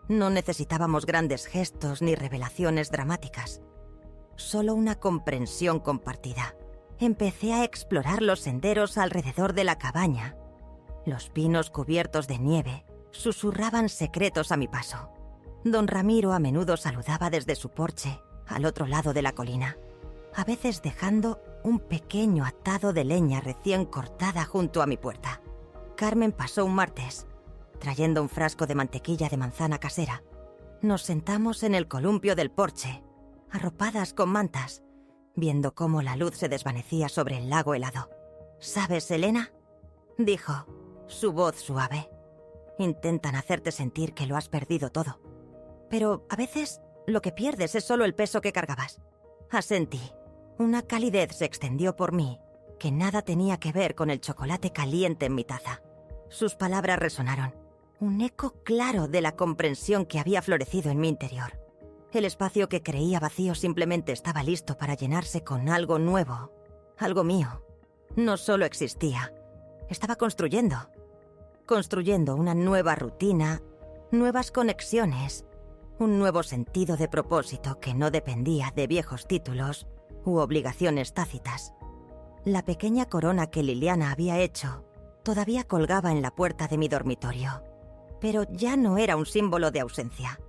No necesitábamos grandes gestos ni revelaciones dramáticas, solo una comprensión compartida. Empecé a explorar los senderos alrededor de la cabaña. Los pinos cubiertos de nieve susurraban secretos a mi paso. Don Ramiro a menudo saludaba desde su porche, al otro lado de la colina, a veces dejando un pequeño atado de leña recién cortada junto a mi puerta. Carmen pasó un martes, trayendo un frasco de mantequilla de manzana casera. Nos sentamos en el columpio del porche, arropadas con mantas, viendo cómo la luz se desvanecía sobre el lago helado. «¿Sabes, Elena?», dijo, su voz suave. «Intentan hacerte sentir que lo has perdido todo. Pero a veces lo que pierdes es solo el peso que cargabas». Asentí. Una calidez se extendió por mí que nada tenía que ver con el chocolate caliente en mi taza. Sus palabras resonaron, un eco claro de la comprensión que había florecido en mi interior. El espacio que creía vacío simplemente estaba listo para llenarse con algo nuevo, algo mío. No solo existía, estaba construyendo una nueva rutina, nuevas conexiones, un nuevo sentido de propósito que no dependía de viejos títulos u obligaciones tácitas. La pequeña corona que Liliana había hecho todavía colgaba en la puerta de mi dormitorio, pero ya no era un símbolo de ausencia.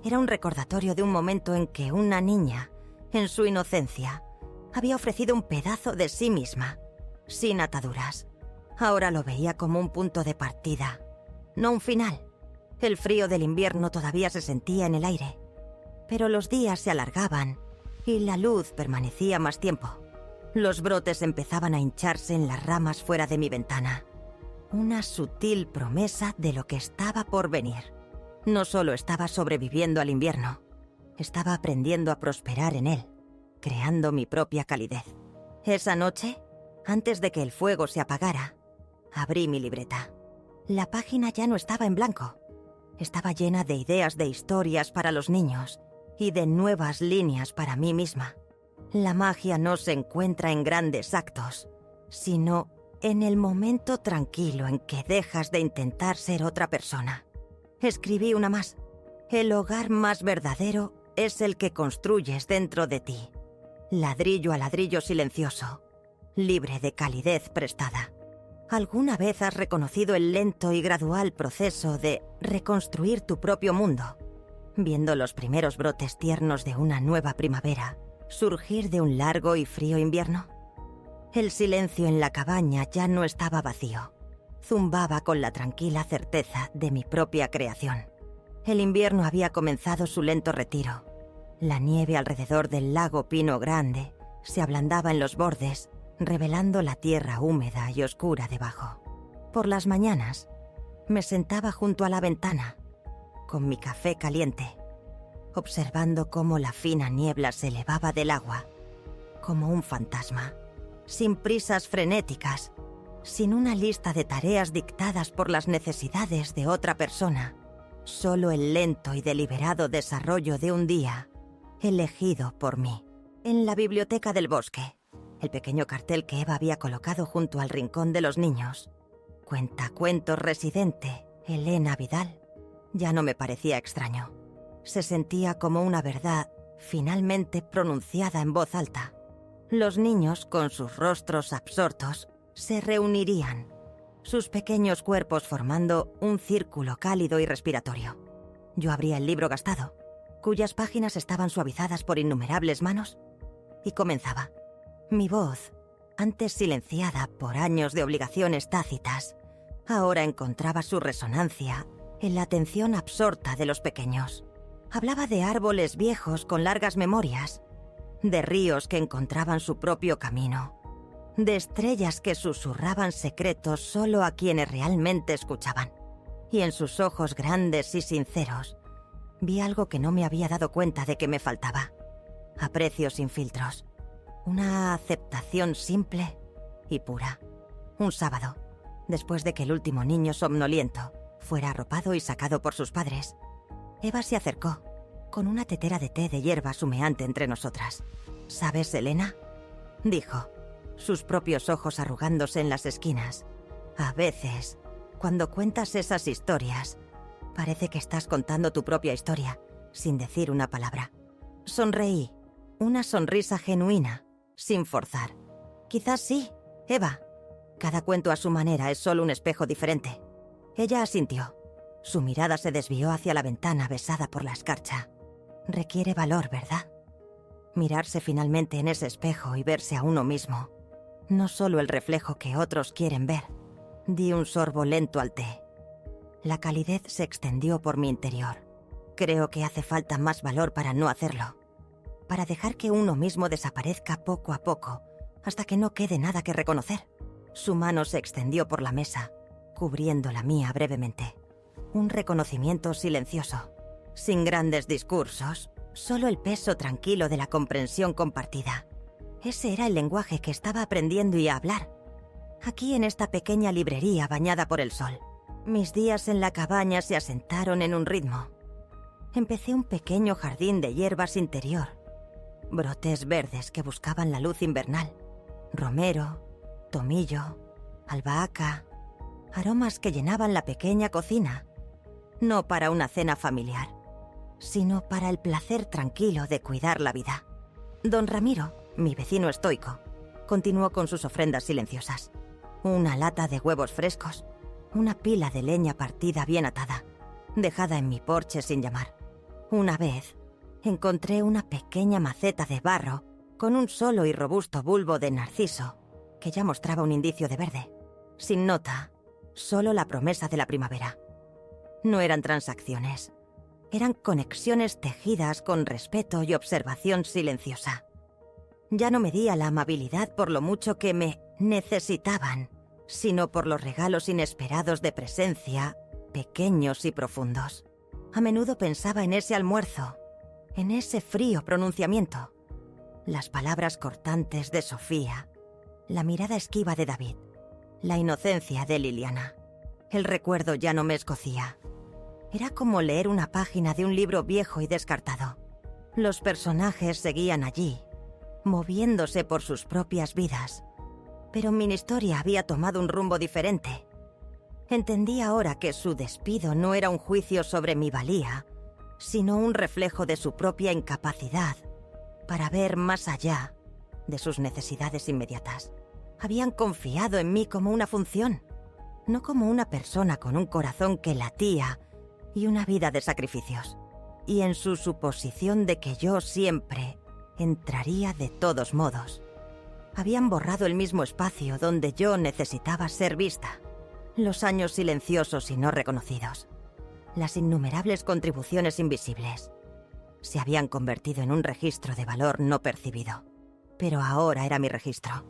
Era un recordatorio de un momento en que una niña, en su inocencia, había ofrecido un pedazo de sí misma, sin ataduras. Ahora lo veía como un punto de partida, no un final. El frío del invierno todavía se sentía en el aire, pero los días se alargaban y la luz permanecía más tiempo. Los brotes empezaban a hincharse en las ramas fuera de mi ventana. Una sutil promesa de lo que estaba por venir. No solo estaba sobreviviendo al invierno, estaba aprendiendo a prosperar en él, creando mi propia calidez. Esa noche, antes de que el fuego se apagara, abrí mi libreta. La página ya no estaba en blanco. Estaba llena de ideas de historias para los niños y de nuevas líneas para mí misma. La magia no se encuentra en grandes actos, sino en el momento tranquilo en que dejas de intentar ser otra persona. Escribí una más. El hogar más verdadero es el que construyes dentro de ti. Ladrillo a ladrillo silencioso, libre de calidez prestada. ¿Alguna vez has reconocido el lento y gradual proceso de reconstruir tu propio mundo? Viendo los primeros brotes tiernos de una nueva primavera surgir de un largo y frío invierno. El silencio en la cabaña ya no estaba vacío. Zumbaba con la tranquila certeza de mi propia creación. El invierno había comenzado su lento retiro. La nieve alrededor del lago Pino Grande se ablandaba en los bordes, revelando la tierra húmeda y oscura debajo. Por las mañanas, me sentaba junto a la ventana, con mi café caliente, observando cómo la fina niebla se elevaba del agua, como un fantasma, sin prisas frenéticas, sin una lista de tareas dictadas por las necesidades de otra persona, solo el lento y deliberado desarrollo de un día elegido por mí. En la biblioteca del bosque, el pequeño cartel que Eva había colocado junto al rincón de los niños. Cuentacuentos residente, Elena Vidal. Ya no me parecía extraño. Se sentía como una verdad finalmente pronunciada en voz alta. Los niños, con sus rostros absortos, se reunirían, sus pequeños cuerpos formando un círculo cálido y respiratorio. Yo abría el libro gastado, cuyas páginas estaban suavizadas por innumerables manos, y comenzaba. Mi voz, antes silenciada por años de obligaciones tácitas, ahora encontraba su resonancia en la atención absorta de los pequeños. Hablaba de árboles viejos con largas memorias, de ríos que encontraban su propio camino, de estrellas que susurraban secretos solo a quienes realmente escuchaban. Y en sus ojos grandes y sinceros vi algo que no me había dado cuenta de que me faltaba. Aprecio sin filtros. Una aceptación simple y pura. Un sábado, después de que el último niño somnoliento fuera arropado y sacado por sus padres, Eva se acercó, con una tetera de té de hierbas humeante entre nosotras. ¿Sabes, Elena?, dijo, sus propios ojos arrugándose en las esquinas. A veces, cuando cuentas esas historias, parece que estás contando tu propia historia, sin decir una palabra. Sonreí, una sonrisa genuina, sin forzar. Quizás sí, Eva. Cada cuento a su manera es solo un espejo diferente. Ella asintió. Su mirada se desvió hacia la ventana besada por la escarcha. Requiere valor, ¿verdad? Mirarse finalmente en ese espejo y verse a uno mismo. No solo el reflejo que otros quieren ver. Di un sorbo lento al té. La calidez se extendió por mi interior. Creo que hace falta más valor para no hacerlo. Para dejar que uno mismo desaparezca poco a poco, hasta que no quede nada que reconocer. Su mano se extendió por la mesa, cubriendo la mía brevemente. Un reconocimiento silencioso, sin grandes discursos, solo el peso tranquilo de la comprensión compartida. Ese era el lenguaje que estaba aprendiendo a hablar. Aquí en esta pequeña librería bañada por el sol, mis días en la cabaña se asentaron en un ritmo. Empecé un pequeño jardín de hierbas interior, brotes verdes que buscaban la luz invernal, romero, tomillo, albahaca, aromas que llenaban la pequeña cocina, no para una cena familiar, sino para el placer tranquilo de cuidar la vida. Don Ramiro, mi vecino estoico, continuó con sus ofrendas silenciosas. Una lata de huevos frescos, una pila de leña partida bien atada, dejada en mi porche sin llamar. Una vez, encontré una pequeña maceta de barro con un solo y robusto bulbo de narciso, que ya mostraba un indicio de verde. Sin nota, solo la promesa de la primavera. No eran transacciones, eran conexiones tejidas con respeto y observación silenciosa. Ya no medía la amabilidad por lo mucho que me necesitaban, sino por los regalos inesperados de presencia, pequeños y profundos. A menudo pensaba en ese almuerzo, en ese frío pronunciamiento, las palabras cortantes de Sofía, la mirada esquiva de David, la inocencia de Liliana. El recuerdo ya no me escocía. Era como leer una página de un libro viejo y descartado. Los personajes seguían allí, moviéndose por sus propias vidas, pero mi historia había tomado un rumbo diferente. Entendí ahora que su despido no era un juicio sobre mi valía, sino un reflejo de su propia incapacidad para ver más allá de sus necesidades inmediatas. Habían confiado en mí como una función, no como una persona con un corazón que latía y una vida de sacrificios. Y en su suposición de que yo siempre entraría de todos modos, habían borrado el mismo espacio donde yo necesitaba ser vista. Los años silenciosos y no reconocidos, las innumerables contribuciones invisibles, se habían convertido en un registro de valor no percibido. Pero ahora era mi registro.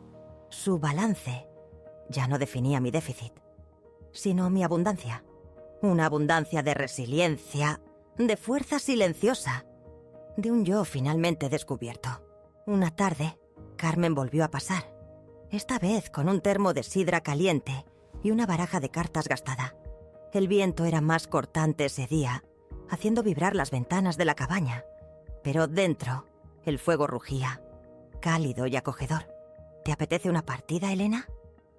Su balance ya no definía mi déficit, sino mi abundancia. Una abundancia de resiliencia, de fuerza silenciosa, de un yo finalmente descubierto. Una tarde, Carmen volvió a pasar. esta vez con un termo de sidra caliente y una baraja de cartas gastada. El viento era más cortante ese día, haciendo vibrar las ventanas de la cabaña, pero dentro el fuego rugía, cálido y acogedor. ¿Te apetece una partida, Elena?,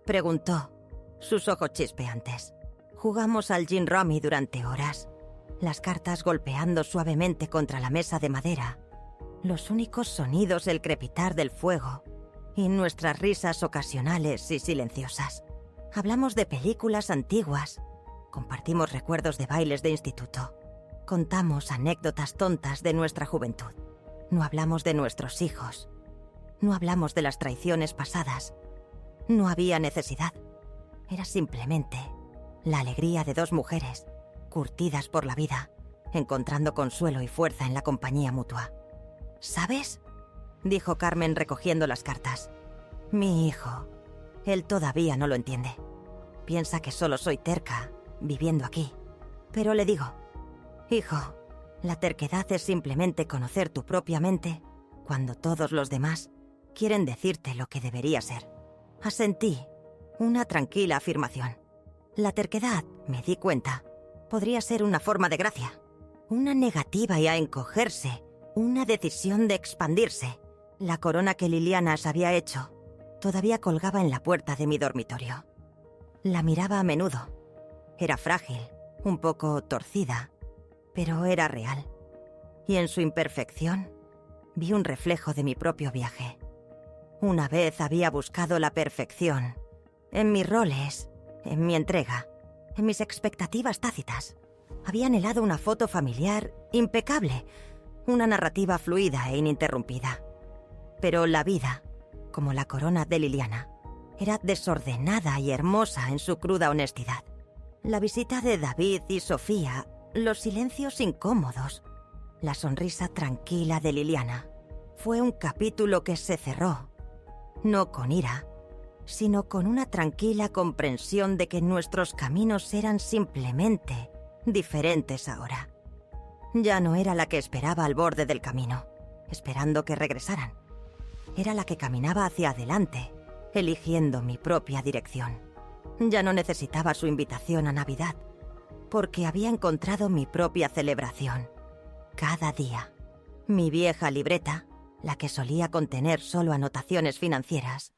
preguntó, sus ojos chispeantes. Jugamos al gin rummy durante horas, las cartas golpeando suavemente contra la mesa de madera, los únicos sonidos el crepitar del fuego y nuestras risas ocasionales y silenciosas. Hablamos de películas antiguas, compartimos recuerdos de bailes de instituto, contamos anécdotas tontas de nuestra juventud. No hablamos de nuestros hijos, no hablamos de las traiciones pasadas. No había necesidad. Era simplemente la alegría de dos mujeres, curtidas por la vida, encontrando consuelo y fuerza en la compañía mutua. ¿Sabes?, dijo Carmen recogiendo las cartas. Mi hijo, él todavía no lo entiende. Piensa que solo soy terca, viviendo aquí. Pero le digo, hijo, la terquedad es simplemente conocer tu propia mente cuando todos los demás quieren decirte lo que debería ser. Asentí, una tranquila afirmación. La terquedad, me di cuenta, podría ser una forma de gracia, una negativa y a encogerse, una decisión de expandirse. La corona que Liliana se había hecho todavía colgaba en la puerta de mi dormitorio. La miraba a menudo. Era frágil, un poco torcida, pero era real. Y en su imperfección vi un reflejo de mi propio viaje. Una vez había buscado la perfección, en mis roles, en mi entrega, en mis expectativas tácitas. Había anhelado una foto familiar impecable, una narrativa fluida e ininterrumpida. Pero la vida, como la corona de Liliana, era desordenada y hermosa en su cruda honestidad. La visita de David y Sofía, los silencios incómodos, la sonrisa tranquila de Liliana, fue un capítulo que se cerró, no con ira, sino con una tranquila comprensión de que nuestros caminos eran simplemente diferentes ahora. Ya no era la que esperaba al borde del camino, esperando que regresaran. Era la que caminaba hacia adelante, eligiendo mi propia dirección. Ya no necesitaba su invitación a Navidad, porque había encontrado mi propia celebración. Cada día, mi vieja libreta, la que solía contener solo anotaciones financieras,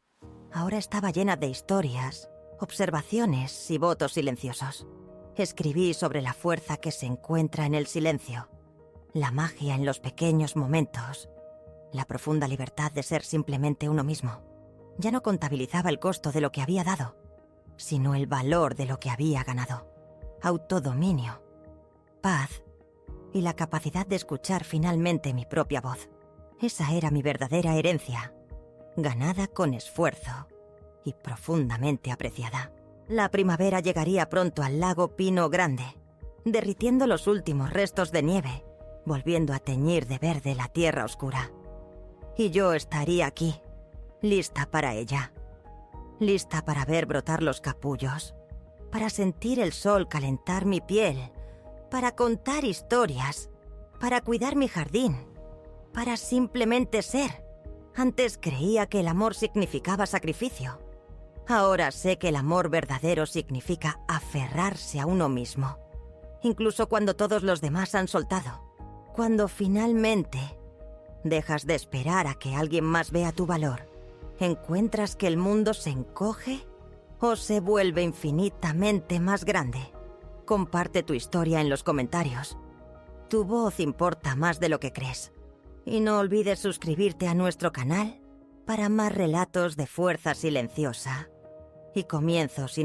ahora estaba llena de historias, observaciones y votos silenciosos. Escribí sobre la fuerza que se encuentra en el silencio, la magia en los pequeños momentos, la profunda libertad de ser simplemente uno mismo. Ya no contabilizaba el costo de lo que había dado, sino el valor de lo que había ganado. Autodominio, paz y la capacidad de escuchar finalmente mi propia voz. Esa era mi verdadera herencia, ganada con esfuerzo y profundamente apreciada. La primavera llegaría pronto al lago Pino Grande, derritiendo los últimos restos de nieve, volviendo a teñir de verde la tierra oscura. Y yo estaría aquí, lista para ella. Lista para ver brotar los capullos, para sentir el sol calentar mi piel, para contar historias, para cuidar mi jardín, para simplemente ser. Antes creía que el amor significaba sacrificio. Ahora sé que el amor verdadero significa aferrarse a uno mismo, incluso cuando todos los demás han soltado. Cuando finalmente dejas de esperar a que alguien más vea tu valor, ¿encuentras que el mundo se encoge o se vuelve infinitamente más grande? Comparte tu historia en los comentarios. Tu voz importa más de lo que crees. Y no olvides suscribirte a nuestro canal para más relatos de fuerza silenciosa y comienzos